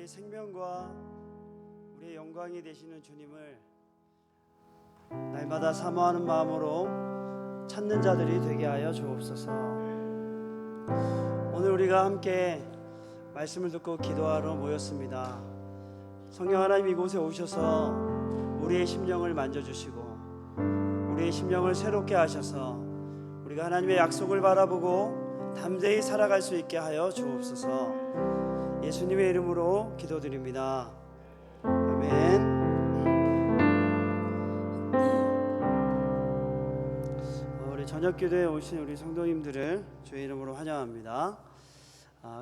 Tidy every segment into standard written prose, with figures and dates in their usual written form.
우리의 생명과 우리의 영광이 되시는 주님을 날마다 사모하는 마음으로 찾는 자들이 되게 하여 주옵소서. 오늘 우리가 함께 말씀을 듣고 기도하러 모였습니다. 성령 하나님 이곳에 오셔서 우리의 심령을 만져주시고 우리의 심령을 새롭게 하셔서 우리가 하나님의 약속을 바라보고 담대히 살아갈 수 있게 하여 주옵소서. 예수님의 이름으로 기도드립니다. 아멘. 우리 저녁기도에 오신 우리 성도님들을 주의 이름으로 환영합니다.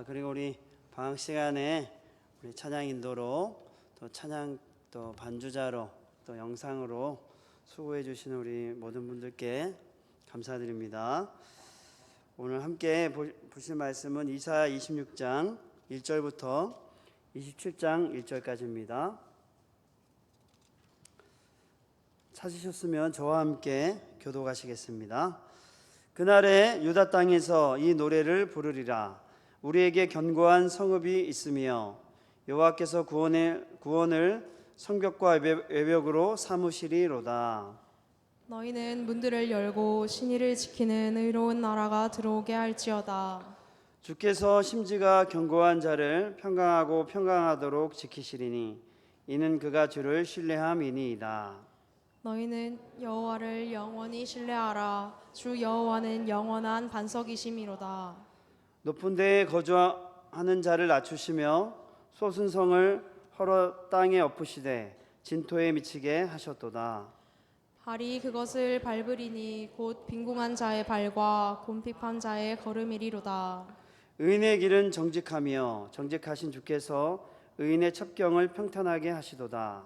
그리고 우리 방학 시간에 우리 찬양 인도로 또 찬양 또 반주자로 또 영상으로 수고해 주시는 우리 모든 분들께 감사드립니다. 오늘 함께 보실 말씀은 이사야 26장 1절부터 27장 1절까지입니다. 찾으셨으면 저와 함께 교독하시겠습니다. 그날에 유다 땅에서 이 노래를 부르리라. 우리에게 견고한 성읍이 있으며 여호와께서 구원을 성벽과 외벽으로 삼으시리로다. 너희는 문들을 열고 신의를 지키는 의로운 나라가 들어오게 할지어다. 주께서 심지가 견고한 자를 평강하고 평강하도록 지키시리니 이는 그가 주를 신뢰함이니이다. 너희는 여호와를 영원히 신뢰하라. 주 여호와는 영원한 반석이심이로다. 높은 데에 거주하는 자를 낮추시며 솟은 성을 헐어 땅에 엎으시되 진토에 미치게 하셨도다. 발이 그것을 밟으리니 곧 빈궁한 자의 발과 곰핍한 자의 걸음이리로다. 의인의 길은 정직하며 정직하신 주께서 의인의 첩경을 평탄하게 하시도다.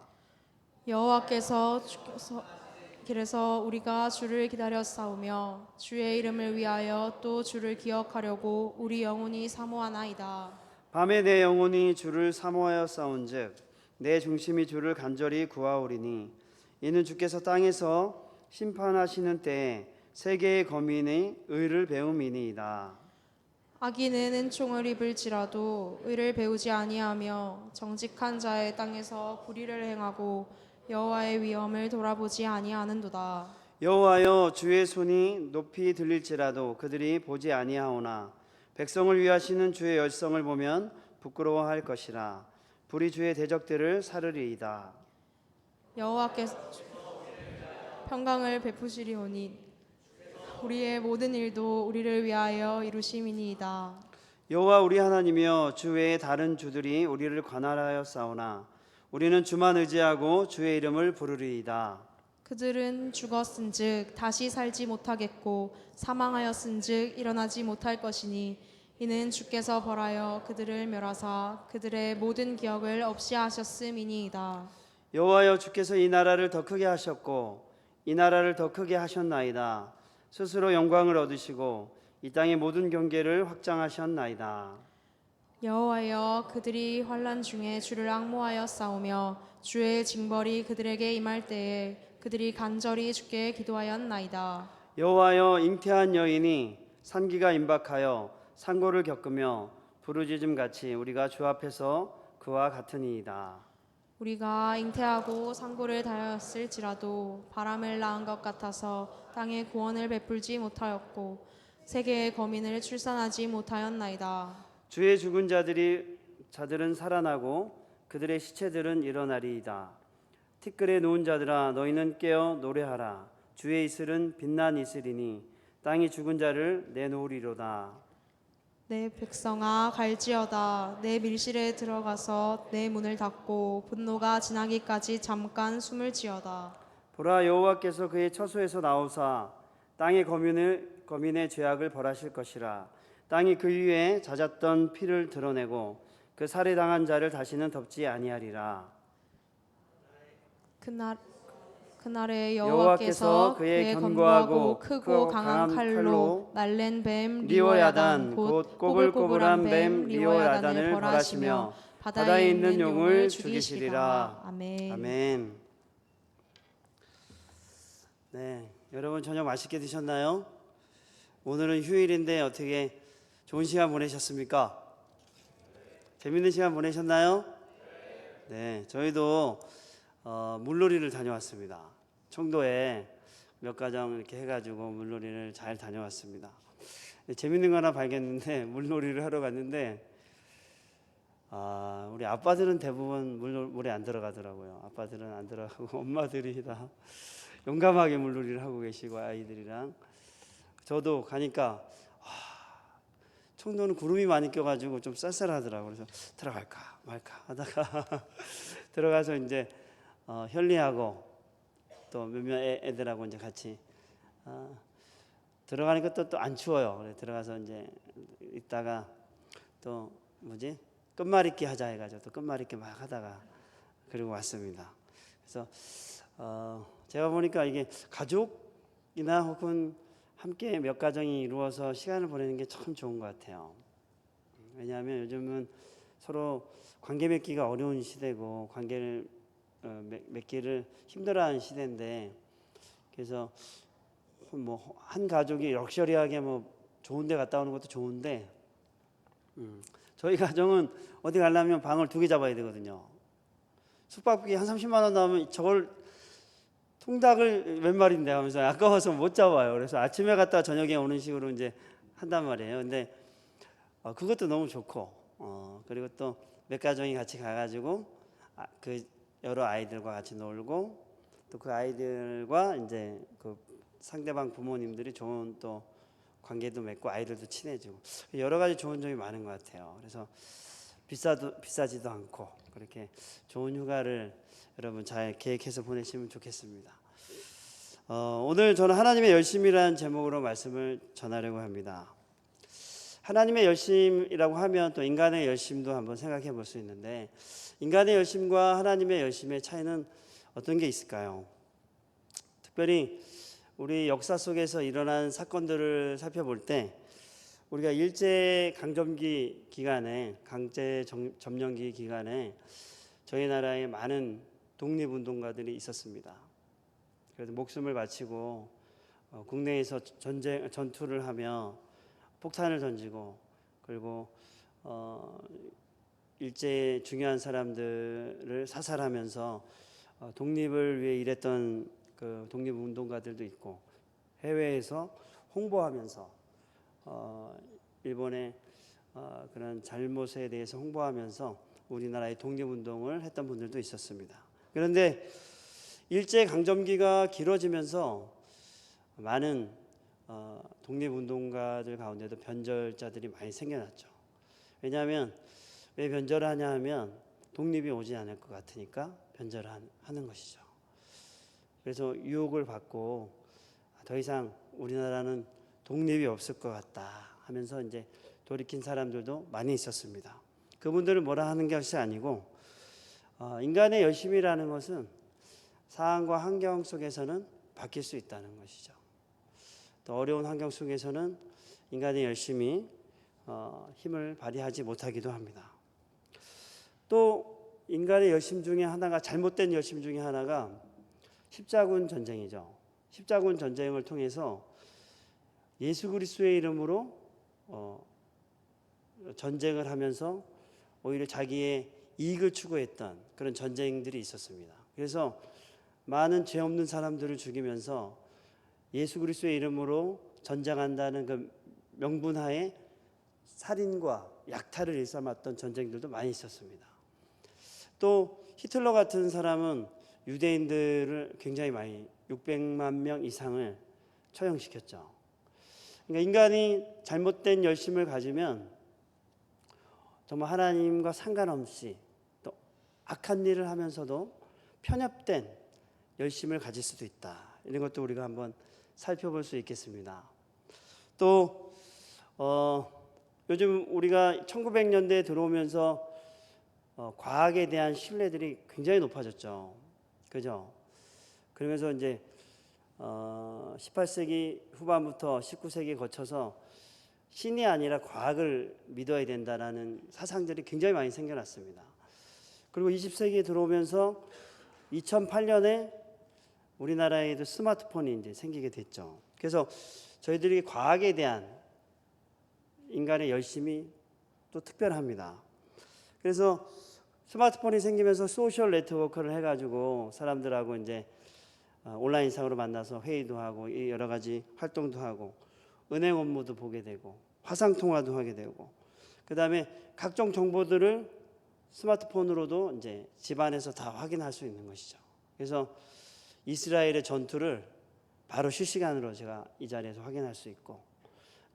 여호와께서 길에서 우리가 주를 기다려 싸우며 주의 이름을 위하여 또 주를 기억하려고 우리 영혼이 사모하나이다. 밤에 내 영혼이 주를 사모하여 싸운즉 내 중심이 주를 간절히 구하오리니 이는 주께서 땅에서 심판하시는 때에 세계의 거민의 의를 배움이니이다. 악인은 은총을 입을지라도 의를 배우지 아니하며 정직한 자의 땅에서 불의를 행하고 여호와의 위엄을 돌아보지 아니하는도다. 여호와여, 주의 손이 높이 들릴지라도 그들이 보지 아니하오나 백성을 위하시는 주의 열성을 보면 부끄러워할 것이라. 불이 주의 대적들을 사르리이다. 여호와께서 평강을 베푸시리오니 우리의 모든 일도 우리를 위하여 이루심이니이다. 여호와 우리 하나님이여, 주 외에 다른 주들이 우리를 관할하여 싸우나 우리는 주만 의지하고 주의 이름을 부르리이다. 그들은 죽었은즉 다시 살지 못하겠고 사망하였은즉 일어나지 못할 것이니 이는 주께서 벌하여 그들을 멸하사 그들의 모든 기억을 없이 하셨음이니이다. 여호와여, 주께서 이 나라를 더 크게 하셨고 이 나라를 더 크게 하셨나이다. 스스로 영광을 얻으시고 이 땅의 모든 경계를 확장하셨나이다. 여호와여, 그들이 환난 중에 주를 앙모하여 싸우며 주의 징벌이 그들에게 임할 때에 그들이 간절히 주께 기도하였나이다. 여호와여, 잉태한 여인이 산기가 임박하여 상고를 겪으며 부르짖음 같이 우리가 주 앞에서 그와 같으니이다. 우리가 잉태하고 상고를 다하였을지라도 바람을 낳은 것 같아서 땅에 구원을 베풀지 못하였고 세계의 거민을 출산하지 못하였나이다. 주의 죽은 자들은 살아나고 그들의 시체들은 일어나리이다. 티끌에 누운 자들아, 너희는 깨어 노래하라. 주의 이슬은 빛난 이슬이니 땅이 죽은 자를 내놓으리로다. 내 백성아, 갈지어다. 내 밀실에 들어가서 내 문을 닫고 분노가 지나기까지 잠깐 숨을 지어다. 보라, 여호와께서 그의 처소에서 나오사 땅의 거민의 죄악을 벌하실 것이라. 땅이 그 위에 잦았던 피를 드러내고 그 살해당한 자를 다시는 덮지 아니하리라. 그날에 여호와께서 그의 견고하고 크고 강한 칼로 날랜 뱀 리워야단 곧 꼬불꼬불한 뱀 리워야단을 벌하시며 바다에 있는 용을 죽이시리라. 아멘. 아멘. 네, 여러분 저녁 맛있게 드셨나요? 오늘은 휴일인데 어떻게 좋은 시간 보내셨습니까? 재밌는 시간 보내셨나요? 네, 저희도 물놀이를 다녀왔습니다. 청도에 몇 가정 이렇게 해가지고 물놀이를 잘 다녀왔습니다. 재밌는 거 하나 발견했는데 물놀이를 하러 갔는데 우리 아빠들은 대부분 물에 안 들어가더라고요. 아빠들은 안 들어가고 엄마들이 다 용감하게 물놀이를 하고 계시고 아이들이랑 저도 가니까 청도는 구름이 많이 껴가지고 좀 쌀쌀하더라고요. 그래서 들어갈까 말까 하다가 들어가서 이제 현리하고 또 몇몇 애들하고 이제 같이 들어가니까 또 안 추워요. 그래서 들어가서 이제 있다가 또 끝말잇기 하자 해가지고 또 끝말잇기 막 하다가 그리고 왔습니다. 그래서 제가 보니까 이게 가족이나 혹은 함께 몇 가정이 이루어서 시간을 보내는 게 참 좋은 것 같아요. 왜냐하면 요즘은 서로 관계 맺기가 어려운 시대고 관계를 맺기를 힘들어하는 시대인데, 그래서 뭐 한 가족이 럭셔리하게 뭐 좋은 데 갔다 오는 것도 좋은데 저희 가정은 어디 가려면 방을 2개 잡아야 되거든요. 숙박비 한 30만 원 나오면 저걸 통닭을 몇 마리인데 하면서 아까워서 못 잡아요. 그래서 아침에 갔다 저녁에 오는 식으로 이제 한단 말이에요. 근데 그것도 너무 좋고 그리고 또 몇 가정이 같이 가가지고 그 여러 아이들과 같이 놀고 또 그 아이들과 이제 그 상대방 부모님들이 좋은 또 관계도 맺고 아이들도 친해지고 여러 가지 좋은 점이 많은 것 같아요. 그래서 비싸지도 않고 그렇게 좋은 휴가를 여러분 잘 계획해서 보내시면 좋겠습니다. 오늘 저는 하나님의 열심이라는 제목으로 말씀을 전하려고 합니다. 하나님의 열심이라고 하면 또 인간의 열심도 한번 생각해 볼 수 있는데, 인간의 열심과 하나님의 열심의 차이는 어떤 게 있을까요? 특별히 우리 역사 속에서 일어난 사건들을 살펴볼 때 우리가 일제 강점기 기간에 강제 점령기 기간에 저희 나라에 많은 독립운동가들이 있었습니다. 그래서 목숨을 바치고 국내에서 전투를 하며 폭탄을 던지고 그리고 일제의 중요한 사람들을 사살하면서 독립을 위해 일했던 그 독립운동가들도 있고, 해외에서 홍보하면서 일본의 그런 잘못에 대해서 홍보하면서 우리나라의 독립운동을 했던 분들도 있었습니다. 그런데 일제 강점기가 길어지면서 많은 독립운동가들 가운데도 변절자들이 많이 생겨났죠. 왜냐하면 왜 변절을 하냐 하면 독립이 오지 않을 것 같으니까 변절을 하는 것이죠. 그래서 유혹을 받고 더 이상 우리나라는 독립이 없을 것 같다 하면서 이제 돌이킨 사람들도 많이 있었습니다. 그분들은 뭐라 하는 것이 아니고 인간의 열심이라는 것은 상황과 환경 속에서는 바뀔 수 있다는 것이죠. 또 어려운 환경 속에서는 인간의 열심이 힘을 발휘하지 못하기도 합니다. 또 인간의 열심 중에 하나가, 잘못된 열심 중에 하나가 십자군 전쟁이죠. 십자군 전쟁을 통해서 예수 그리스도의 이름으로 전쟁을 하면서 오히려 자기의 이익을 추구했던 그런 전쟁들이 있었습니다. 그래서 많은 죄 없는 사람들을 죽이면서 예수 그리스도의 이름으로 전쟁한다는 그 명분하에 살인과 약탈을 일삼았던 전쟁들도 많이 있었습니다. 또 히틀러 같은 사람은 유대인들을 굉장히 많이 600만 명 이상을 처형시켰죠. 그러니까 인간이 잘못된 열심을 가지면 정말 하나님과 상관없이 또 악한 일을 하면서도 편협된 열심을 가질 수도 있다. 이런 것도 우리가 한번 살펴볼 수 있겠습니다. 또 요즘 우리가 1900년대에 들어오면서 과학에 대한 신뢰들이 굉장히 높아졌죠. 그죠? 그러면서 이제 18세기 후반부터 19세기에 거쳐서 신이 아니라 과학을 믿어야 된다라는 사상들이 굉장히 많이 생겨났습니다. 그리고 20세기에 들어오면서 2008년에 우리나라에도 스마트폰이 이제 생기게 됐죠. 그래서 저희들이 과학에 대한 인간의 열심이 또 특별합니다. 그래서 스마트폰이 생기면서 소셜 네트워크를 해가지고 사람들하고 이제 온라인상으로 만나서 회의도 하고 여러 가지 활동도 하고 은행 업무도 보게 되고 화상 통화도 하게 되고 그다음에 각종 정보들을 스마트폰으로도 이제 집안에서 다 확인할 수 있는 것이죠. 그래서 이스라엘의 전투를 바로 실시간으로 제가 이 자리에서 확인할 수 있고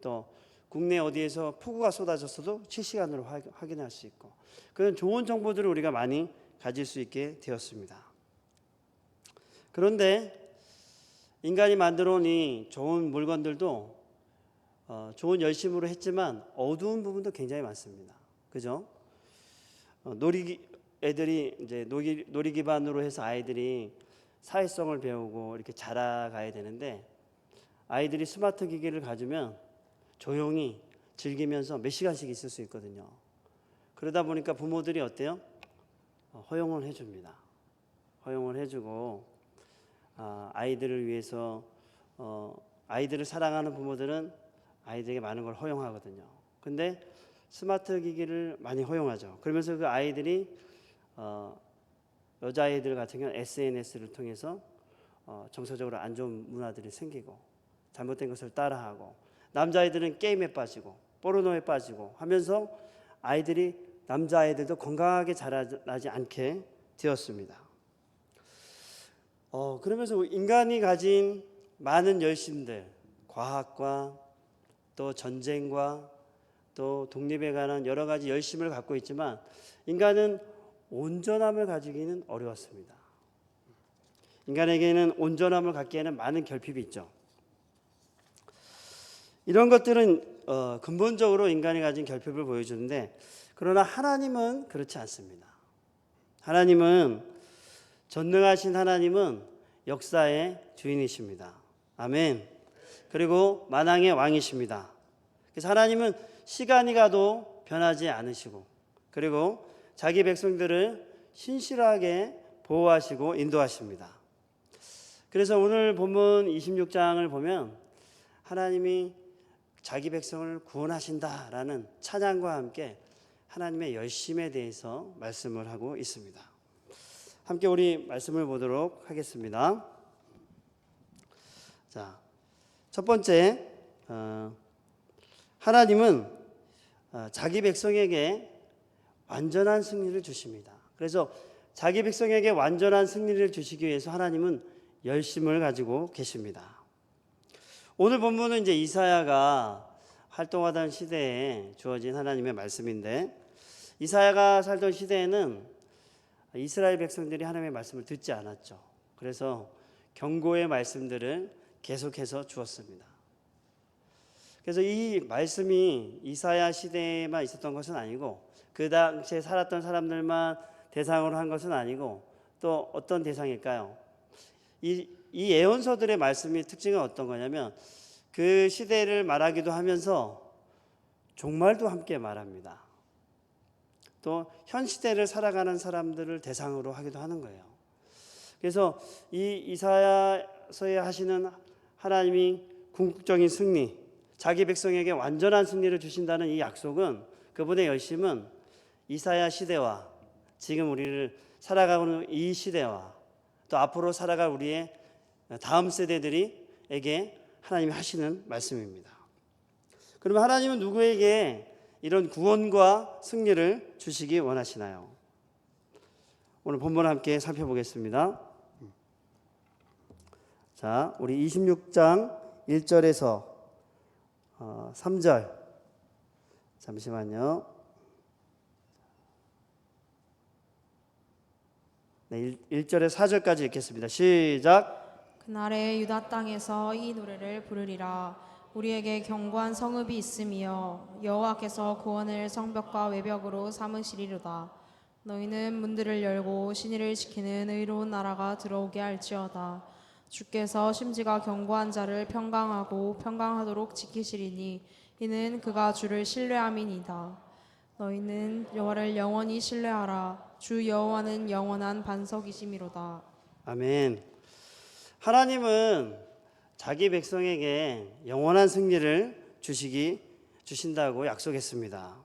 또 국내 어디에서 폭우가 쏟아졌어도 실시간으로 확인할 수 있고 그런 좋은 정보들을 우리가 많이 가질 수 있게 되었습니다. 그런데 인간이 만들어 온 이 좋은 물건들도 좋은 열심으로 했지만 어두운 부분도 굉장히 많습니다. 그죠? 애들이 이제 놀이 기반으로 해서 아이들이 사회성을 배우고 이렇게 자라가야 되는데 아이들이 스마트 기기를 가지면 조용히 즐기면서 몇 시간씩 있을 수 있거든요. 그러다 보니까 부모들이 어때요? 허용을 해줍니다. 허용을 해주고 아이들을 위해서 아이들을 사랑하는 부모들은 아이들에게 많은 걸 허용하거든요. 근데 스마트 기기를 많이 허용하죠. 그러면서 그 아이들이 여자아이들 같은 경우는 SNS를 통해서 정서적으로 안 좋은 문화들이 생기고 잘못된 것을 따라하고 남자아이들은 게임에 빠지고 포르노에 빠지고 하면서 아이들이 남자아이들도 건강하게 자라나지 않게 되었습니다. 그러면서 인간이 가진 많은 열심들, 과학과 또 전쟁과 또 독립에 관한 여러 가지 열심을 갖고 있지만 인간은 온전함을 가지기는 어려웠습니다. 인간에게는 온전함을 갖기에는 많은 결핍이 있죠. 이런 것들은 근본적으로 인간이 가진 결핍을 보여주는데 그러나 하나님은 그렇지 않습니다. 하나님은 전능하신 하나님은 역사의 주인이십니다. 아멘. 그리고 만왕의 왕이십니다. 그래서 하나님은 시간이 가도 변하지 않으시고 그리고 자기 백성들을 신실하게 보호하시고 인도하십니다. 그래서 오늘 본문 26장을 보면 하나님이 자기 백성을 구원하신다라는 찬양과 함께 하나님의 열심에 대해서 말씀을 하고 있습니다. 함께 우리 말씀을 보도록 하겠습니다. 자, 첫 번째 하나님은 자기 백성에게 완전한 승리를 주십니다. 그래서 자기 백성에게 완전한 승리를 주시기 위해서 하나님은 열심을 가지고 계십니다. 오늘 본문은 이제 이사야가 활동하던 시대에 주어진 하나님의 말씀인데 이사야가 살던 시대에는 이스라엘 백성들이 하나님의 말씀을 듣지 않았죠. 그래서 경고의 말씀들을 계속해서 주었습니다. 그래서 이 말씀이 이사야 시대에만 있었던 것은 아니고 그 당시에 살았던 사람들만 대상으로 한 것은 아니고 또 어떤 대상일까요? 이 예언서들의 말씀의 특징은 어떤 거냐면 그 시대를 말하기도 하면서 종말도 함께 말합니다. 또 현 시대를 살아가는 사람들을 대상으로 하기도 하는 거예요. 그래서 이 이사야서에 하시는 하나님이 궁극적인 승리, 자기 백성에게 완전한 승리를 주신다는 이 약속은 그분의 열심은 이사야 시대와 지금 우리를 살아가고 있는 이 시대와 또 앞으로 살아갈 우리의 다음 세대들에게 하나님이 하시는 말씀입니다. 그러면 하나님은 누구에게 이런 구원과 승리를 주시기 원하시나요? 오늘 본문을 함께 살펴보겠습니다. 자, 우리 26장 1절에서 3절 잠시만요. 네, 1절에 4절까지 읽겠습니다. 시작. 그날에 유다 땅에서 이 노래를 부르리라. 우리에게 견고한 성읍이 있으며 여호와께서 구원을 성벽과 외벽으로 삼으시리로다. 너희는 문들을 열고 신의를 지키는 의로운 나라가 들어오게 할지어다. 주께서 심지가 견고한 자를 평강하고 평강하도록 지키시리니 이는 그가 주를 신뢰함이니이다. 너희는 여호와를 영원히 신뢰하라. 주 여호와는 영원한 반석이시미로다. 아멘. 하나님은 자기 백성에게 영원한 승리를 주신다고 약속했습니다.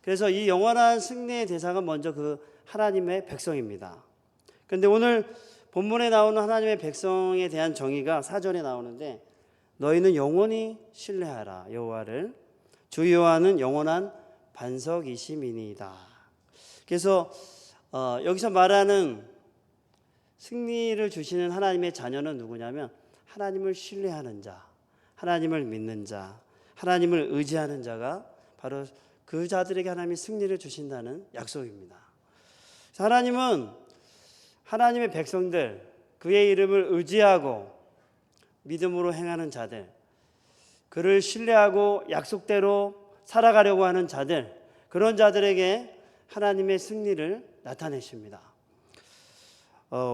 그래서 이 영원한 승리의 대상은 먼저 그 하나님의 백성입니다. 그런데 오늘 본문에 나오는 하나님의 백성에 대한 정의가 4절에 나오는데 너희는 영원히 신뢰하라 여호와를 주 여호와는 영원한 반석이심이니이다. 그래서 여기서 말하는 승리를 주시는 하나님의 자녀는 누구냐면 하나님을 신뢰하는 자, 하나님을 믿는 자, 하나님을 의지하는 자가 바로 그 자들에게 하나님이 승리를 주신다는 약속입니다. 하나님은 하나님의 백성들, 그의 이름을 의지하고 믿음으로 행하는 자들, 그를 신뢰하고 약속대로 살아가려고 하는 자들, 그런 자들에게 하나님의 승리를 나타내십니다.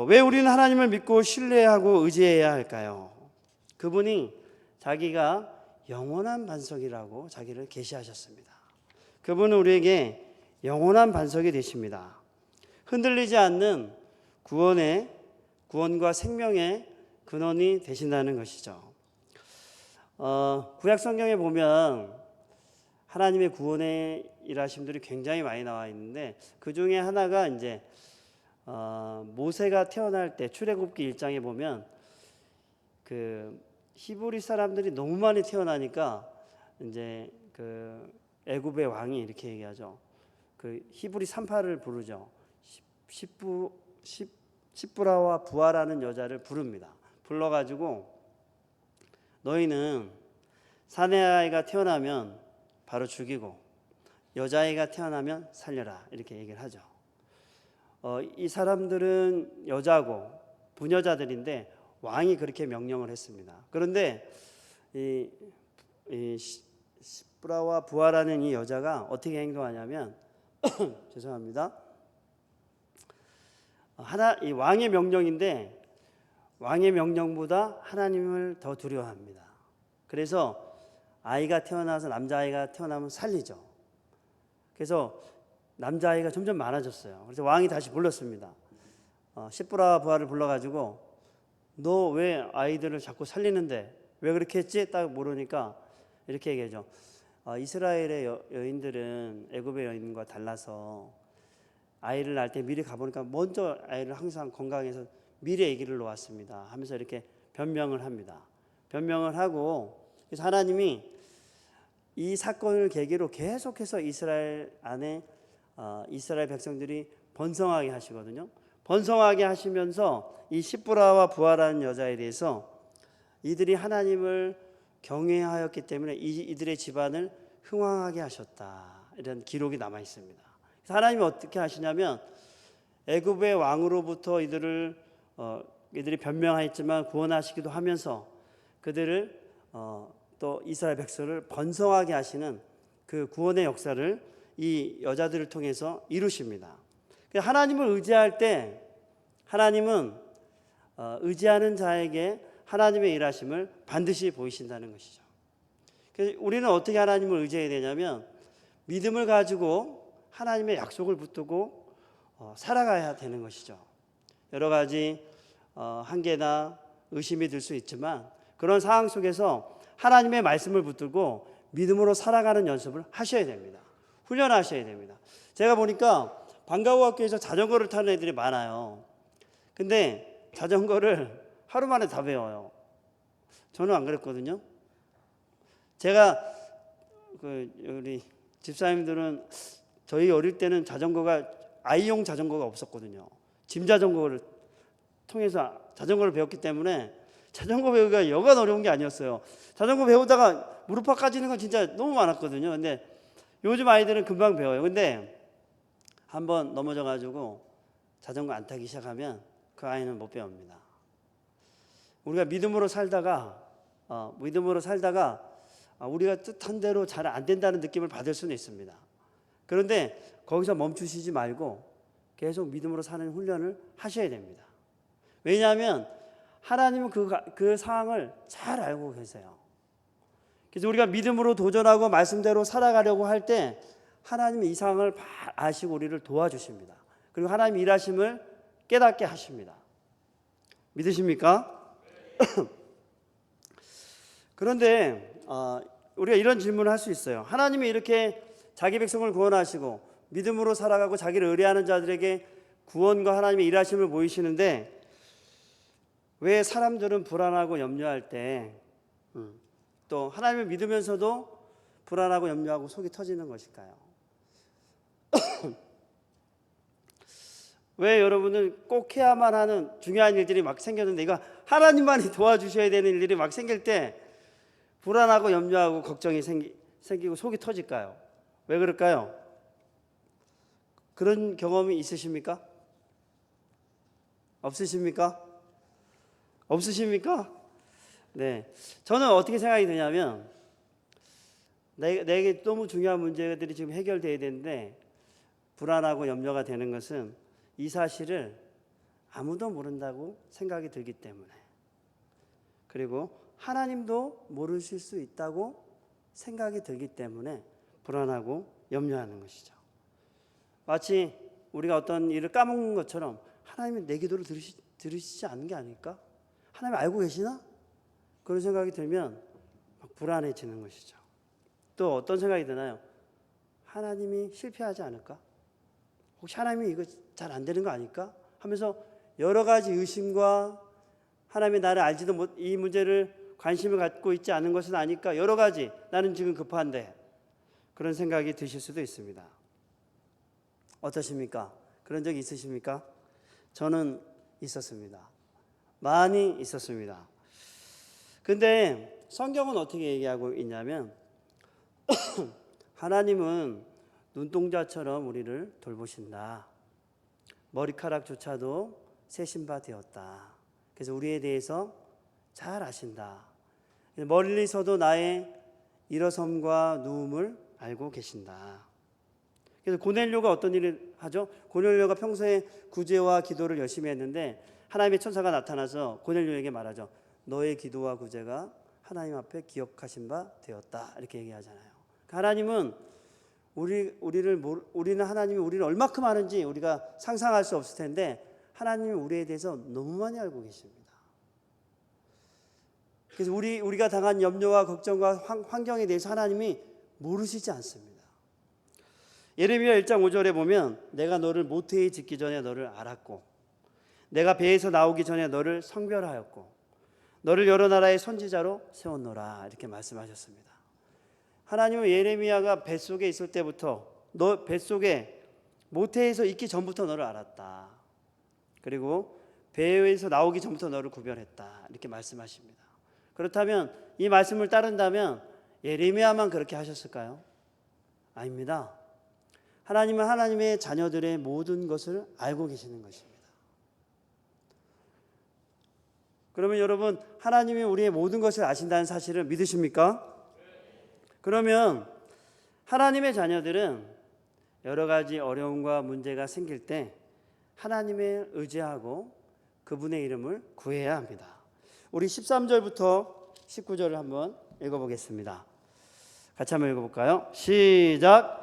왜 우리는 하나님을 믿고 신뢰하고 의지해야 할까요? 그분이 자기가 영원한 반석이라고 자기를 계시하셨습니다. 그분은 우리에게 영원한 반석이 되십니다. 흔들리지 않는 구원과 생명의 근원이 되신다는 것이죠. 구약 성경에 보면 하나님의 구원의 일하심들이 굉장히 많이 나와 있는데 그 중에 하나가 이제 모세가 태어날 때 출애굽기 1장에 보면 그 히브리 사람들이 너무 많이 태어나니까 이제 그 애굽의 왕이 이렇게 얘기하죠. 그 히브리 산파를 부르죠. 십브라와 부하라는 여자를 부릅니다. 불러가지고 너희는 사내아이가 태어나면 바로 죽이고 여자아이가 태어나면 살려라 이렇게 얘기를 하죠. 이 사람들은 여자고 부녀자들인데 왕이 그렇게 명령을 했습니다. 그런데 이 십브라와 부하라는 이 여자가 어떻게 행동하냐면 죄송합니다. 이 왕의 명령인데 왕의 명령보다 하나님을 더 두려워합니다. 그래서 아이가 태어나서 남자아이가 태어나면 살리죠. 그래서 남자아이가 점점 많아졌어요. 그래서 왕이 다시 불렀습니다. 십브라와 부하를 불러가지고 너 왜 아이들을 자꾸 살리는데 왜 그렇게 했지? 딱 물으니까 이렇게 얘기하죠. 이스라엘의 여인들은 애굽의 여인과 달라서 아이를 낳을 때 미리 가보니까 먼저 아이를 항상 건강해서 미리 아기를 놓았습니다 하면서 이렇게 변명을 합니다. 변명을 하고 그래서 하나님이 이 사건을 계기로 계속해서 이스라엘 안에 이스라엘 백성들이 번성하게 하시거든요. 번성하게 하시면서 이 십브라와 부하라는 여자에 대해서 이들이 하나님을 경외하였기 때문에 이들의 집안을 흥왕하게 하셨다. 이런 기록이 남아 있습니다. 그래서 하나님이 어떻게 하시냐면 애굽의 왕으로부터 이들이 변명하였지만 구원하시기도 하면서 그들을 또 이스라엘 백성을 번성하게 하시는 그 구원의 역사를 이 여자들을 통해서 이루십니다. 하나님을 의지할 때 하나님은 의지하는 자에게 하나님의 일하심을 반드시 보이신다는 것이죠. 그래서 우리는 어떻게 하나님을 의지해야 되냐면 믿음을 가지고 하나님의 약속을 붙들고 살아가야 되는 것이죠. 여러 가지 한계나 의심이 들 수 있지만 그런 상황 속에서 하나님의 말씀을 붙들고 믿음으로 살아가는 연습을 하셔야 됩니다. 훈련하셔야 됩니다. 제가 보니까 방과후 학교에서 자전거를 타는 애들이 많아요. 근데 자전거를 하루 만에 다 배워요. 저는 안 그랬거든요. 제가 우리 집사님들은 저희 어릴 때는 자전거가 아이용 자전거가 없었거든요. 짐 자전거를 통해서 자전거를 배웠기 때문에 자전거 배우기가 여간 어려운 게 아니었어요. 자전거 배우다가 무릎팍 까지는 건 진짜 너무 많았거든요. 근데 요즘 아이들은 금방 배워요. 근데 한번 넘어져 가지고 자전거 안 타기 시작하면 그 아이는 못 배웁니다. 우리가 믿음으로 살다가 우리가 뜻한 대로 잘 안 된다는 느낌을 받을 수는 있습니다. 그런데 거기서 멈추시지 말고 계속 믿음으로 사는 훈련을 하셔야 됩니다. 왜냐하면 하나님은 그 상황을 잘 알고 계세요. 그래서 우리가 믿음으로 도전하고 말씀대로 살아가려고 할 때 하나님이 이 상황을 아시고 우리를 도와주십니다. 그리고 하나님 일하심을 깨닫게 하십니다. 믿으십니까? 그런데 우리가 이런 질문을 할 수 있어요. 하나님이 이렇게 자기 백성을 구원하시고 믿음으로 살아가고 자기를 의뢰하는 자들에게 구원과 하나님의 일하심을 보이시는데 왜 사람들은 불안하고 염려할 때 또 하나님을 믿으면서도 불안하고 염려하고 속이 터지는 것일까요? 왜 여러분은 꼭 해야만 하는 중요한 일들이 막 생겼는데 이거 하나님만이 도와주셔야 되는 일들이 막 생길 때 불안하고 염려하고 걱정이 생기고 속이 터질까요? 왜 그럴까요? 그런 경험이 있으십니까? 없으십니까? 없으십니까? 네, 저는 어떻게 생각이 드냐면 내게 너무 중요한 문제들이 지금 해결돼야 되는데 불안하고 염려가 되는 것은 이 사실을 아무도 모른다고 생각이 들기 때문에, 그리고 하나님도 모르실 수 있다고 생각이 들기 때문에 불안하고 염려하는 것이죠. 마치 우리가 어떤 일을 까먹는 것처럼 하나님은 내 기도를 들으시지 않는 게 아닐까? 하나님 알고 계시나? 그런 생각이 들면 막 불안해지는 것이죠. 또 어떤 생각이 드나요? 하나님이 실패하지 않을까? 혹시 하나님이 이거 잘 안 되는 거 아닐까? 하면서 여러 가지 의심과 하나님이 나를 알지도 못, 이 문제를 관심을 갖고 있지 않은 것은 아닐까? 여러 가지 나는 지금 급한데 그런 생각이 드실 수도 있습니다. 어떠십니까? 그런 적 있으십니까? 저는 있었습니다. 많이 있었습니다. 근데 성경은 어떻게 얘기하고 있냐면 하나님은 눈동자처럼 우리를 돌보신다. 머리카락조차도 세신 바 되었다. 그래서 우리에 대해서 잘 아신다. 멀리서도 나의 일어섬과 누움을 알고 계신다. 그래서 고넬료가 어떤 일을 하죠? 고넬료가 평소에 구제와 기도를 열심히 했는데 하나님의 천사가 나타나서 고넬료에게 말하죠. 너의 기도와 구제가 하나님 앞에 기억하신 바 되었다. 이렇게 얘기하잖아요. 하나님은 우리는 하나님이 우리를 얼마큼 아는지 우리가 상상할 수 없을 텐데 하나님은 우리에 대해서 너무 많이 알고 계십니다. 그래서 우리가 당한 염려와 걱정과 환경에 대해서 하나님이 모르시지 않습니다. 예레미야 1장 5절에 보면 내가 너를 모태에 짓기 전에 너를 알았고 내가 배에서 나오기 전에 너를 성별하였고 너를 여러 나라의 선지자로 세웠노라 이렇게 말씀하셨습니다. 하나님은 예레미야가 뱃속에 있을 때부터 너 뱃속에 모태에서 있기 전부터 너를 알았다. 그리고 배에서 나오기 전부터 너를 구별했다 이렇게 말씀하십니다. 그렇다면 이 말씀을 따른다면 예레미야만 그렇게 하셨을까요? 아닙니다. 하나님은 하나님의 자녀들의 모든 것을 알고 계시는 것입니다. 그러면 여러분 하나님이 우리의 모든 것을 아신다는 사실을 믿으십니까? 그러면 하나님의 자녀들은 여러 가지 어려움과 문제가 생길 때 하나님을 의지하고 그분의 이름을 구해야 합니다. 우리 13절부터 19절을 한번 읽어보겠습니다. 같이 한번 읽어볼까요? 시작.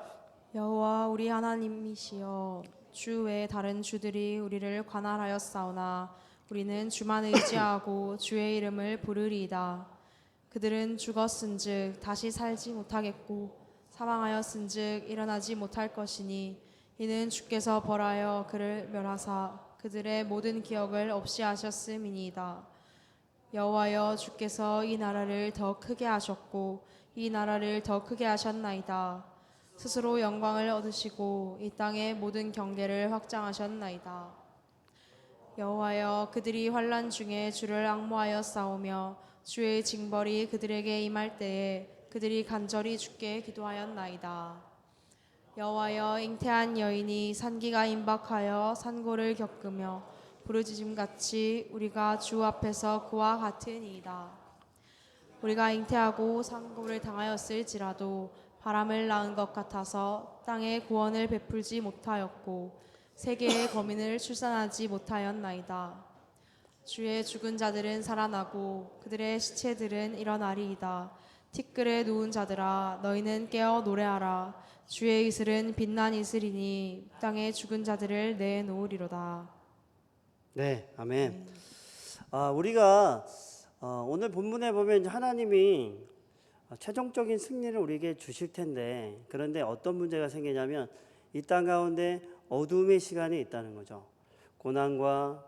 여호와 우리 하나님이시여 주 외에 다른 주들이 우리를 관할하였사오나 우리는 주만 의지하고 주의 이름을 부르리이다. 그들은 죽었은즉 다시 살지 못하겠고 사망하였은즉 일어나지 못할 것이니 이는 주께서 벌하여 그를 멸하사 그들의 모든 기억을 없이 하셨음이니이다. 여호와여 주께서 이 나라를 더 크게 하셨고 이 나라를 더 크게 하셨나이다. 스스로 영광을 얻으시고 이 땅의 모든 경계를 확장하셨나이다. 여호와여 그들이 환난 중에 주를 앙모하여 싸우며 주의 징벌이 그들에게 임할 때에 그들이 간절히 주께 기도하였나이다. 여호와여 잉태한 여인이 산기가 임박하여 산고를 겪으며 부르짖음같이 우리가 주 앞에서 그와 같으니이다. 우리가 잉태하고 산고를 당하였을지라도 바람을 낳은 것 같아서 땅에 구원을 베풀지 못하였고 세계의 거민을 출산하지 못하였나이다. 주의 죽은 자들은 살아나고 그들의 시체들은 일어나리이다. 티끌에 누운 자들아 너희는 깨어 노래하라. 주의 이슬은 빛난 이슬이니 땅에 죽은 자들을 내놓으리로다. 네, 아멘. 우리가 오늘 본문에 보면 하나님이 최종적인 승리를 우리에게 주실 텐데 그런데 어떤 문제가 생기냐면 이 땅 가운데 어둠의 시간이 있다는 거죠. 고난과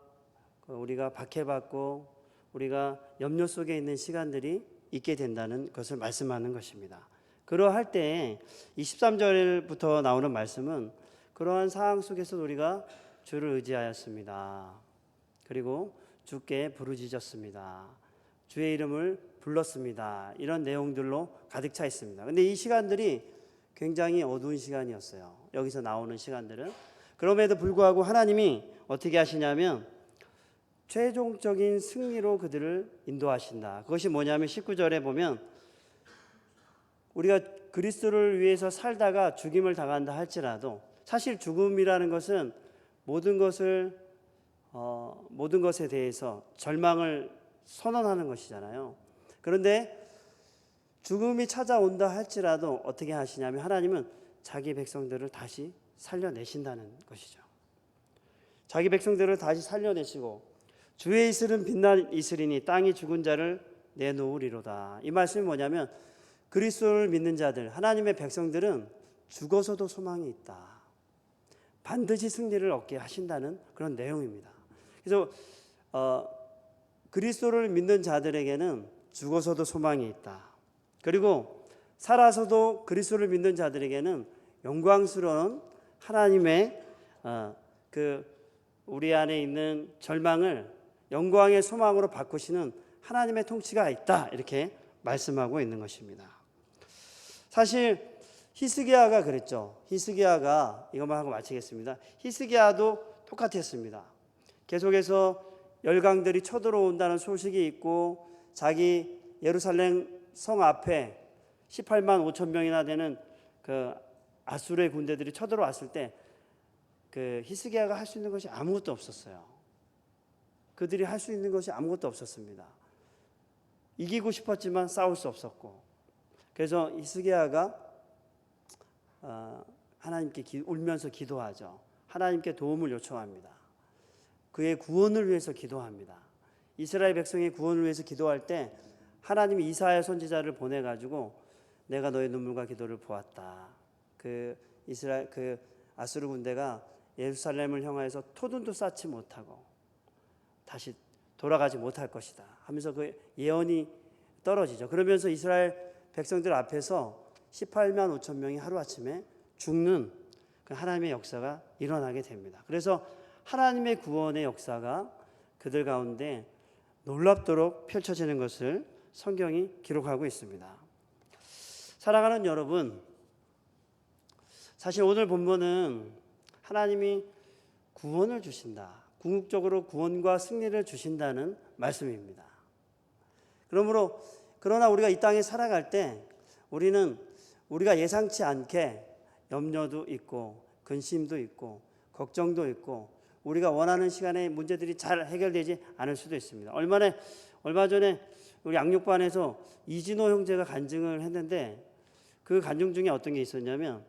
우리가 박해받고 우리가 염려 속에 있는 시간들이 있게 된다는 것을 말씀하는 것입니다. 그러할 때 23절부터 나오는 말씀은 그러한 상황 속에서 우리가 주를 의지하였습니다. 그리고 주께 부르짖었습니다. 주의 이름을 불렀습니다. 이런 내용들로 가득 차 있습니다. 근데 이 시간들이 굉장히 어두운 시간이었어요. 여기서 나오는 시간들은. 그럼에도 불구하고 하나님이 어떻게 하시냐면 최종적인 승리로 그들을 인도하신다. 그것이 뭐냐면 19절에 보면 우리가 그리스도를 위해서 살다가 죽임을 당한다 할지라도 사실 죽음이라는 것은 모든 것에 대해서 절망을 선언하는 것이잖아요. 그런데 죽음이 찾아온다 할지라도 어떻게 하시냐면 하나님은 자기 백성들을 다시 살려내신다는 것이죠. 자기 백성들을 다시 살려내시고 주의 이슬은 빛날 이슬이니 땅이 죽은 자를 내놓으리로다. 이 말씀이 뭐냐면 그리스도를 믿는 자들, 하나님의 백성들은 죽어서도 소망이 있다. 반드시 승리를 얻게 하신다는 그런 내용입니다. 그래서 그리스도를 믿는 자들에게는 죽어서도 소망이 있다. 그리고 살아서도 그리스도를 믿는 자들에게는 영광스러운 하나님의 우리 안에 있는 절망을 영광의 소망으로 바꾸시는 하나님의 통치가 있다. 이렇게 말씀하고 있는 것입니다. 사실 히스기야가 그랬죠. 히스기야가 이것만 하고 마치겠습니다. 히스기야도 똑같았습니다. 계속해서 열강들이 쳐들어온다는 소식이 있고 자기 예루살렘 성 앞에 18만 5천 명이나 되는 그 아수르의 군대들이 쳐들어왔을 때 그 히스기야가 할 수 있는 것이 아무것도 없었어요. 그들이 할 수 있는 것이 아무것도 없었습니다. 이기고 싶었지만 싸울 수 없었고, 그래서 히스기야가 하나님께 울면서 기도하죠. 하나님께 도움을 요청합니다. 그의 구원을 위해서 기도합니다. 이스라엘 백성의 구원을 위해서 기도할 때 하나님이 이사야 선지자를 보내가지고 내가 너의 눈물과 기도를 보았다. 그 아수르 군대가 예루살렘을 향하여서 토둔도 쌓지 못하고 다시 돌아가지 못할 것이다 하면서 그 예언이 떨어지죠. 그러면서 이스라엘 백성들 앞에서 18만 5천 명이 하루아침에 죽는 그 하나님의 역사가 일어나게 됩니다. 그래서 하나님의 구원의 역사가 그들 가운데 놀랍도록 펼쳐지는 것을 성경이 기록하고 있습니다. 사랑하는 여러분, 사실 오늘 본문은 하나님이 구원을 주신다, 궁극적으로 구원과 승리를 주신다는 말씀입니다. 그러나 우리가 이 땅에 살아갈 때 우리는 우리가 예상치 않게 염려도 있고 근심도 있고 걱정도 있고 우리가 원하는 시간에 문제들이 잘 해결되지 않을 수도 있습니다. 얼마 전에 우리 양육반에서 이진호 형제가 간증을 했는데 그 간증 중에 어떤 게 있었냐면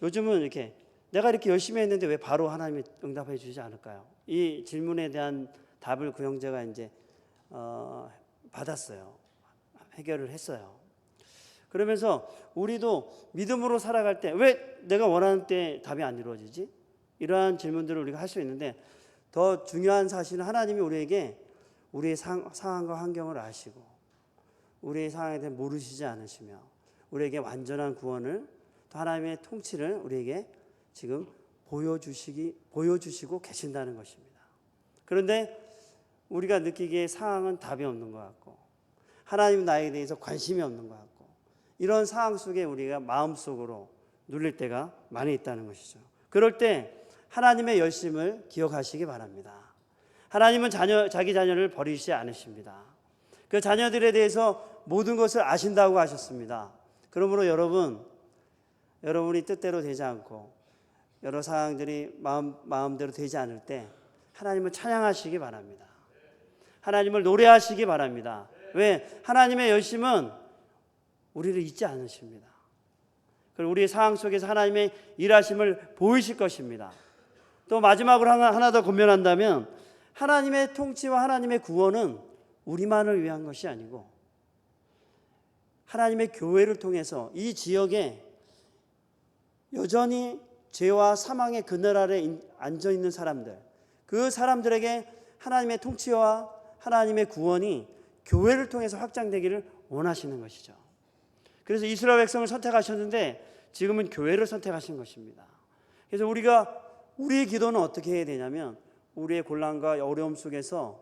요즘은 내가 이렇게 열심히 했는데 왜 바로 하나님이 응답해 주지 않을까요? 이 질문에 대한 답을 그 형제가 이제 받았어요. 해결을 했어요. 그러면서 우리도 믿음으로 살아갈 때 왜 내가 원하는 때 답이 안 이루어지지? 이러한 질문들을 우리가 할 수 있는데 더 중요한 사실은 하나님이 우리에게 우리의 상황과 환경을 아시고 우리의 상황에 대해 모르시지 않으시며 우리에게 완전한 구원을 또 하나님의 통치를 우리에게 지금 보여주시고 계신다는 것입니다. 그런데 우리가 느끼기에 상황은 답이 없는 것 같고 하나님은 나에 대해서 관심이 없는 것 같고 이런 상황 속에 우리가 마음속으로 눌릴 때가 많이 있다는 것이죠. 그럴 때 하나님의 열심을 기억하시기 바랍니다. 하나님은 자기 자녀를 버리시지 않으십니다. 그 자녀들에 대해서 모든 것을 아신다고 하셨습니다. 그러므로 여러분이 뜻대로 되지 않고 여러 상황들이 마음대로 되지 않을 때 하나님을 찬양하시기 바랍니다. 하나님을 노래하시기 바랍니다. 왜? 하나님의 열심은 우리를 잊지 않으십니다. 그리고 우리의 상황 속에서 하나님의 일하심을 보이실 것입니다. 또 마지막으로 하나 더 권면한다면 하나님의 통치와 하나님의 구원은 우리만을 위한 것이 아니고 하나님의 교회를 통해서 이 지역에 여전히 죄와 사망의 그늘 아래 앉아 있는 사람들, 그 사람들에게 하나님의 통치와 하나님의 구원이 교회를 통해서 확장되기를 원하시는 것이죠. 그래서 이스라엘 백성을 선택하셨는데 지금은 교회를 선택하신 것입니다. 그래서 우리의 기도는 어떻게 해야 되냐면, 우리의 곤란과 어려움 속에서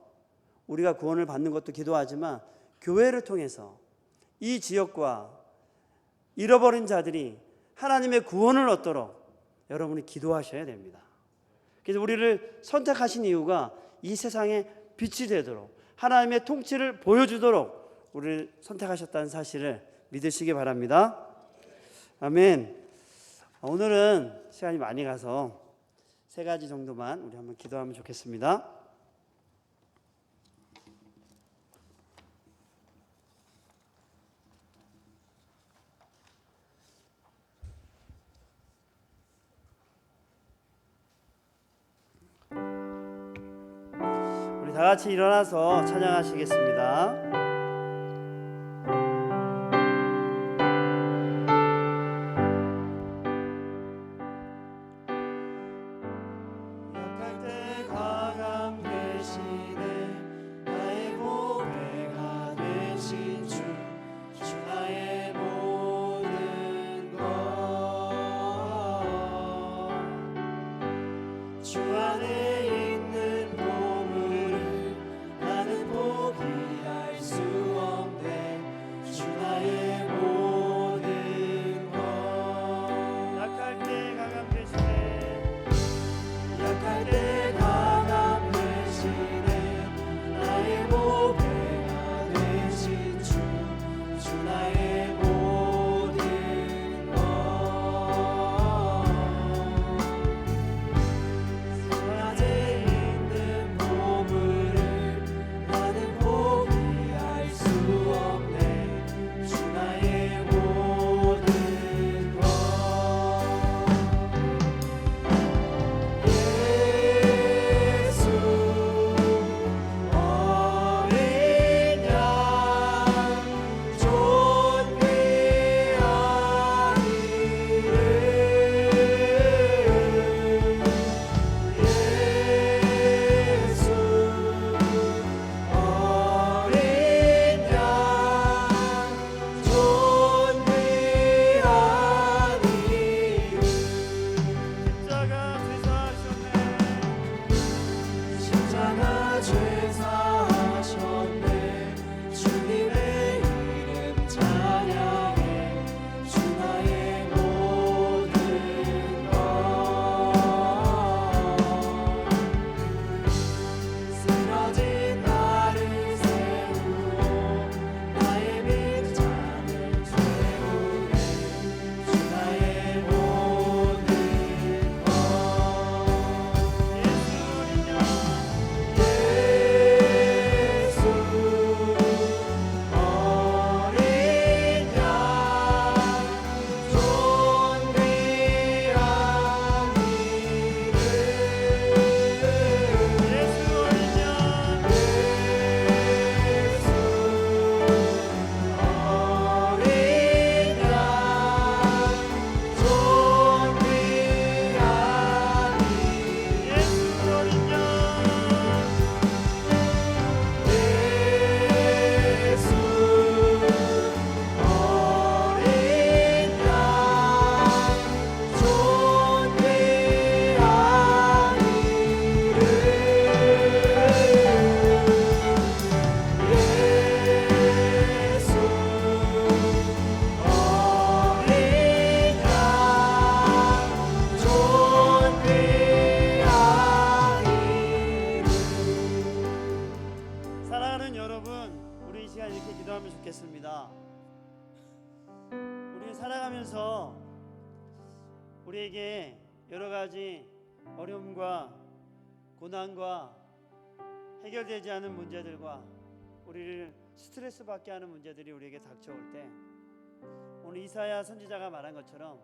우리가 구원을 받는 것도 기도하지만 교회를 통해서 이 지역과 잃어버린 자들이 하나님의 구원을 얻도록 여러분이 기도하셔야 됩니다. 그래서 우리를 선택하신 이유가 이 세상에 빛이 되도록, 하나님의 통치를 보여주도록 우리를 선택하셨다는 사실을 믿으시기 바랍니다. 아멘. 오늘은 시간이 많이 가서 3가지 정도만 우리 한번 기도하면 좋겠습니다. 우리 다 같이 일어나서 찬양하시겠습니다. 주 안에 있는 보물을 나는 포기할 수 없네. 주 나의 모든 것. 약할 때 강함 되시네. 약할 때 강함 되시네. 나의 보배가 되신 주. 주 나의 모든 것. 살아가면서 우리에게 여러 가지 어려움과 고난과 해결되지 않은 문제들과 우리를 스트레스 받게 하는 문제들이 우리에게 닥쳐올 때, 오늘 이사야 선지자가 말한 것처럼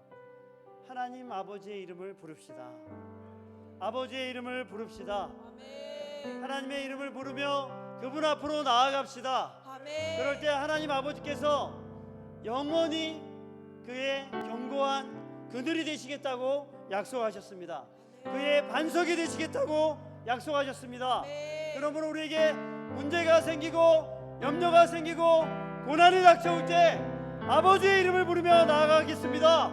하나님 아버지의 이름을 부릅시다. 아버지의 이름을 부릅시다. 아멘. 하나님의 이름을 부르며 그분 앞으로 나아갑시다. 아멘. 그럴 때 하나님 아버지께서 영원히 그의 견고한 그늘이 되시겠다고 약속하셨습니다. 그의 반석이 되시겠다고 약속하셨습니다. 그러므로 우리에게 문제가 생기고 염려가 생기고 고난이 닥쳐올 때 아버지의 이름을 부르며 나아가겠습니다.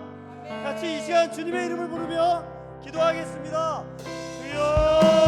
같이 이 시간 주님의 이름을 부르며 기도하겠습니다. 주여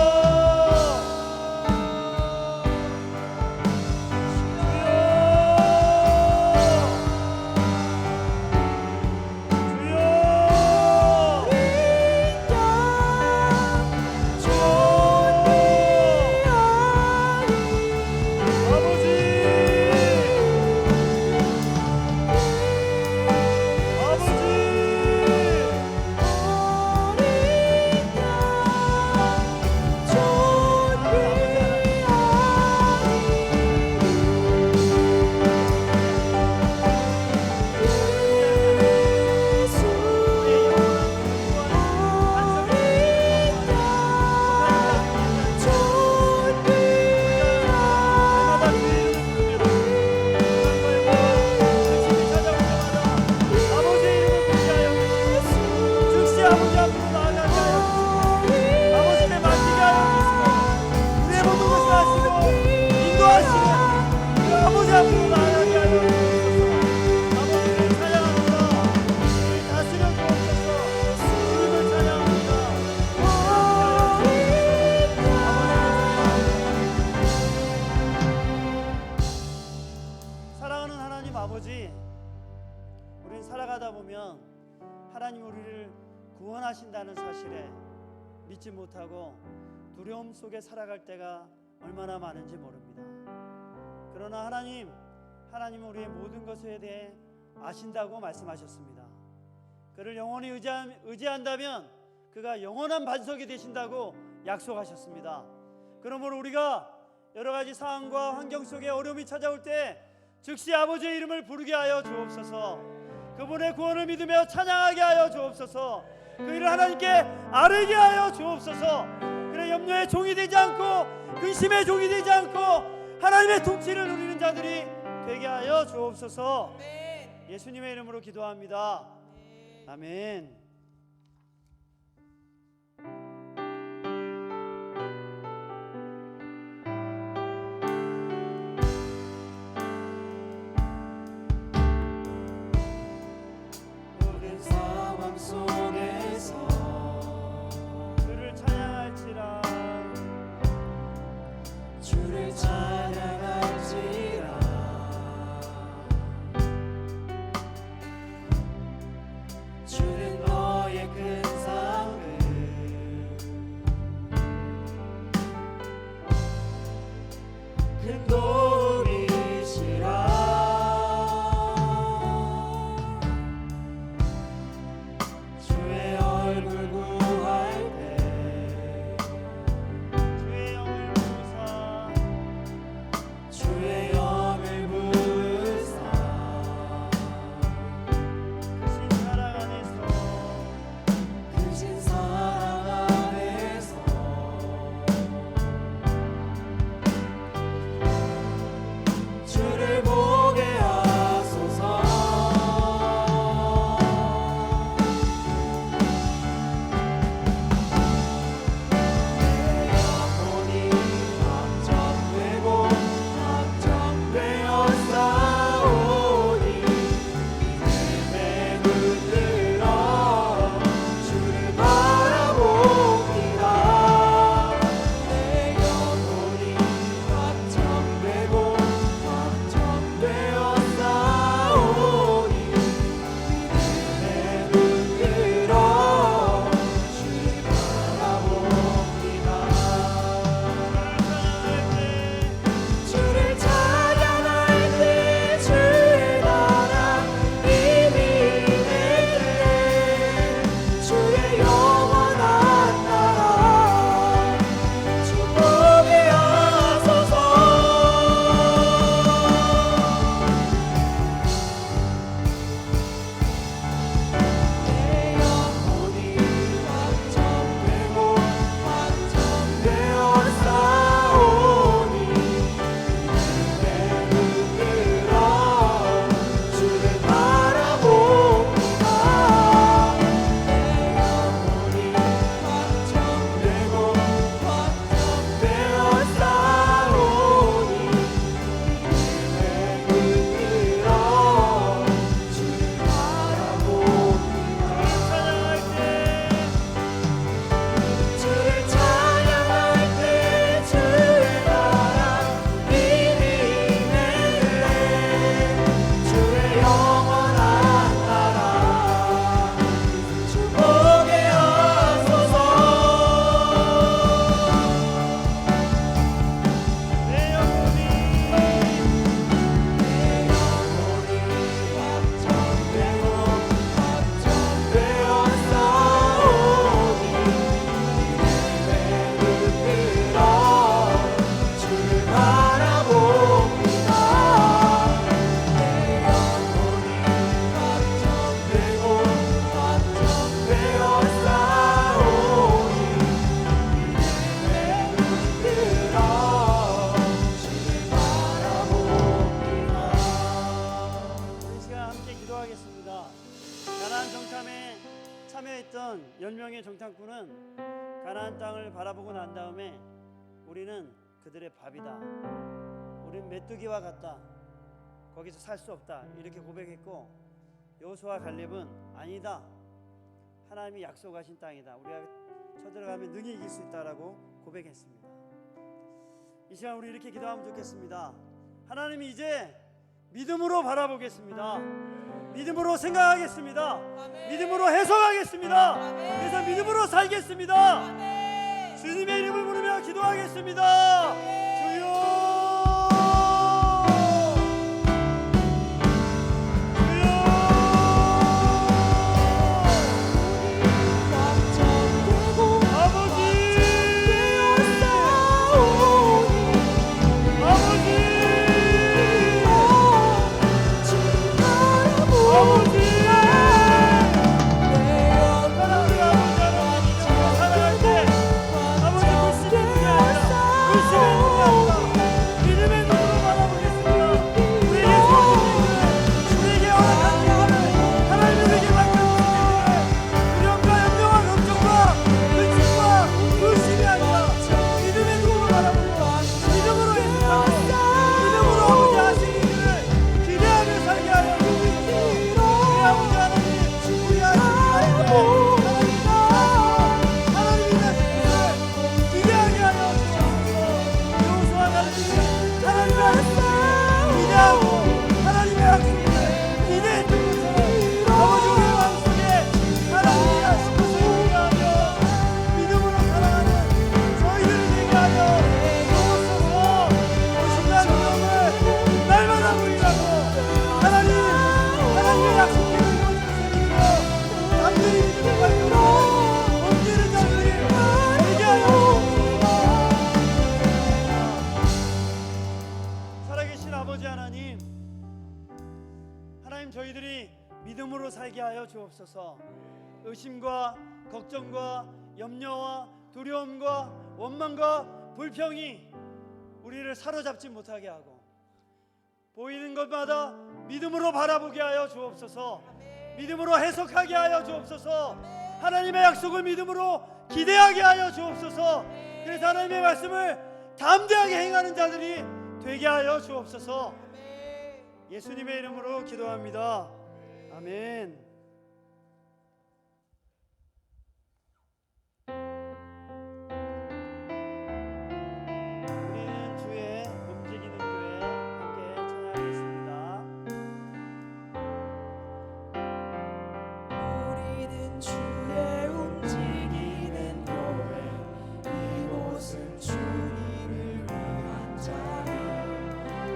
아버지, 우리는 살아가다 보면 하나님 우리를 구원하신다는 사실에 믿지 못하고 두려움 속에 살아갈 때가 얼마나 많은지 모릅니다. 그러나 하나님은 우리의 모든 것에 대해 아신다고 말씀하셨습니다. 그를 영원히 의지한다면 그가 영원한 반석이 되신다고 약속하셨습니다. 그러므로 우리가 여러 가지 상황과 환경 속에 어려움이 찾아올 때 즉시 아버지의 이름을 부르게 하여 주옵소서. 그분의 구원을 믿으며 찬양하게 하여 주옵소서. 그 일을 하나님께 아뢰게 하여 주옵소서. 그래 염려의 종이 되지 않고 근심의 종이 되지 않고 하나님의 통치를 누리는 자들이 되게 하여 주옵소서. 예수님의 이름으로 기도합니다. 아멘. 속에서 주를 찬양할지라 주를 찬양할지라 주는 10명의 정탐꾼은 가나안 땅을 바라보고 난 다음에 우리는 그들의 밥이다, 우리는 메뚜기와 같다, 거기서 살 수 없다 이렇게 고백했고, 여호수아와 갈렙은 아니다, 하나님이 약속하신 땅이다, 우리가 쳐들어가면 능히 이길 수 있다라고 고백했습니다. 이 시간 우리 이렇게 기도하면 좋겠습니다. 하나님이 이제 믿음으로 바라보겠습니다. 믿음으로 생각하겠습니다. 믿음으로 해석하겠습니다. 그래서 믿음으로 살겠습니다. 주님의 이름을 부르며 기도하겠습니다. 주여, 저희들이 믿음으로 살게 하여 주옵소서. 의심과 걱정과 염려와 두려움과 원망과 불평이 우리를 사로잡지 못하게 하고, 보이는 것마다 믿음으로 바라보게 하여 주옵소서. 믿음으로 해석하게 하여 주옵소서. 하나님의 약속을 믿음으로 기대하게 하여 주옵소서. 그래서 하나님의 말씀을 담대하게 행하는 자들이 되게 하여 주옵소서. 예수님의 이름으로 기도합니다. 아멘. 우리는 주의 움직이는 교회 함께 찬양하겠습니다. 우리는 주의 움직이는 교회, 이곳은 주님을 위한 자리.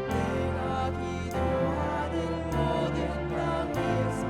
내가 기도하는 모든 땅에서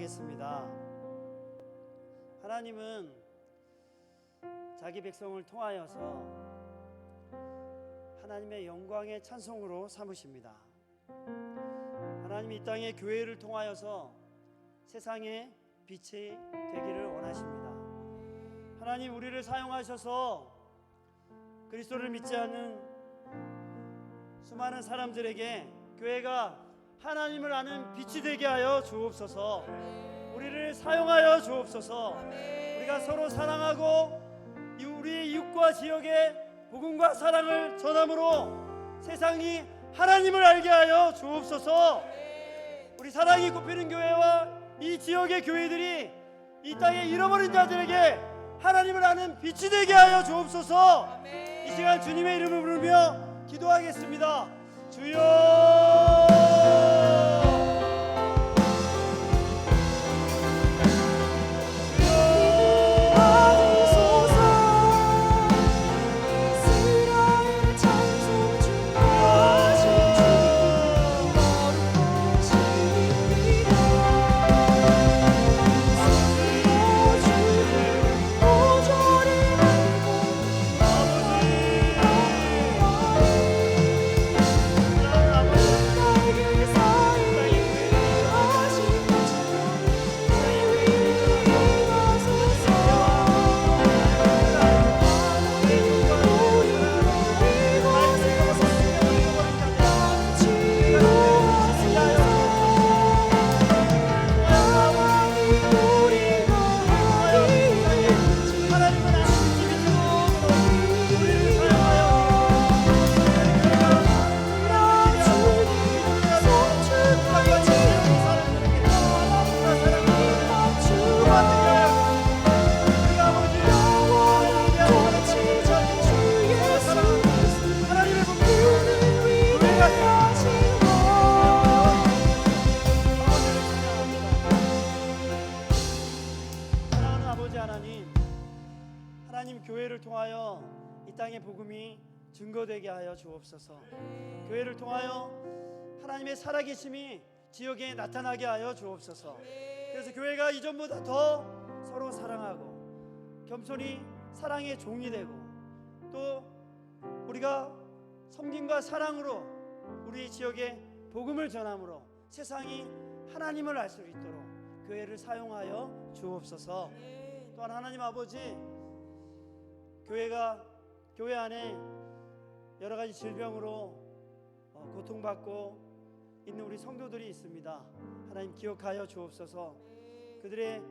기도하겠습니다. 하나님은 자기 백성을 통하여서 하나님의 영광의 찬송으로 삼으십니다. 하나님이 이 땅의 교회를 통하여서 세상의 빛이 되기를 원하십니다. 하나님, 우리를 사용하셔서 그리스도를 믿지 않는 수많은 사람들에게 교회가 하나님을 아는 빛이 되게 하여 주옵소서. 우리를 사용하여 주옵소서. 우리가 서로 사랑하고 우리의 이웃과 지역에 복음과 사랑을 전함으로 세상이 하나님을 알게 하여 주옵소서. 우리 사랑이 굽히는 교회와 이 지역의 교회들이 이 땅에 잃어버린 자들에게 하나님을 아는 빛이 되게 하여 주옵소서. 이 시간 주님의 이름을 부르며 기도하겠습니다. 주여, 하나님, 교회를 통하여 이 땅의 복음이 증거되게 하여 주옵소서. 교회를 통하여 하나님의 살아계심이 지역에 나타나게 하여 주옵소서. 그래서 교회가 이전보다 더 서로 사랑하고 겸손히 사랑의 종이 되고 또 우리가 섬김과 사랑으로 우리 지역에 복음을 전함으로 세상이 하나님을 알 수 있도록 교회를 사용하여 주옵소서. 또한 하나님 아버지, 교회 안에 여러 가지 질병으로 고통받고 있는 우리 성도들이 있습니다. 하나님 기억하여 주옵소서. 그들의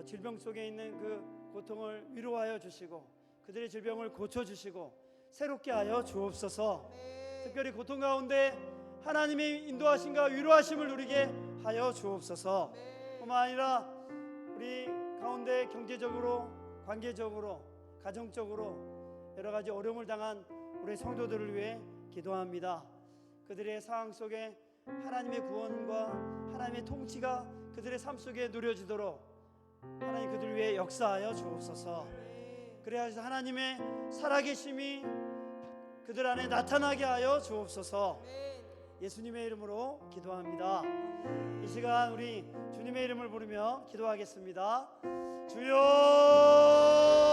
질병 속에 있는 그 고통을 위로하여 주시고 그들의 질병을 고쳐주시고 새롭게 하여 주옵소서. 특별히 고통 가운데 하나님의 인도하심과 위로하심을 누리게 하여 주옵소서. 뿐만 아니라 우리 가운데 경제적으로, 관계적으로, 가정적으로 여러 가지 어려움을 당한 우리 성도들을 위해 기도합니다. 그들의 상황 속에 하나님의 구원과 하나님의 통치가 그들의 삶 속에 누려지도록 하나님 그들을 위해 역사하여 주옵소서. 그래야 하나님의 살아계심이 그들 안에 나타나게 하여 주옵소서. 예수님의 이름으로 기도합니다. 이 시간 우리 주님의 이름을 부르며 기도하겠습니다. 주여,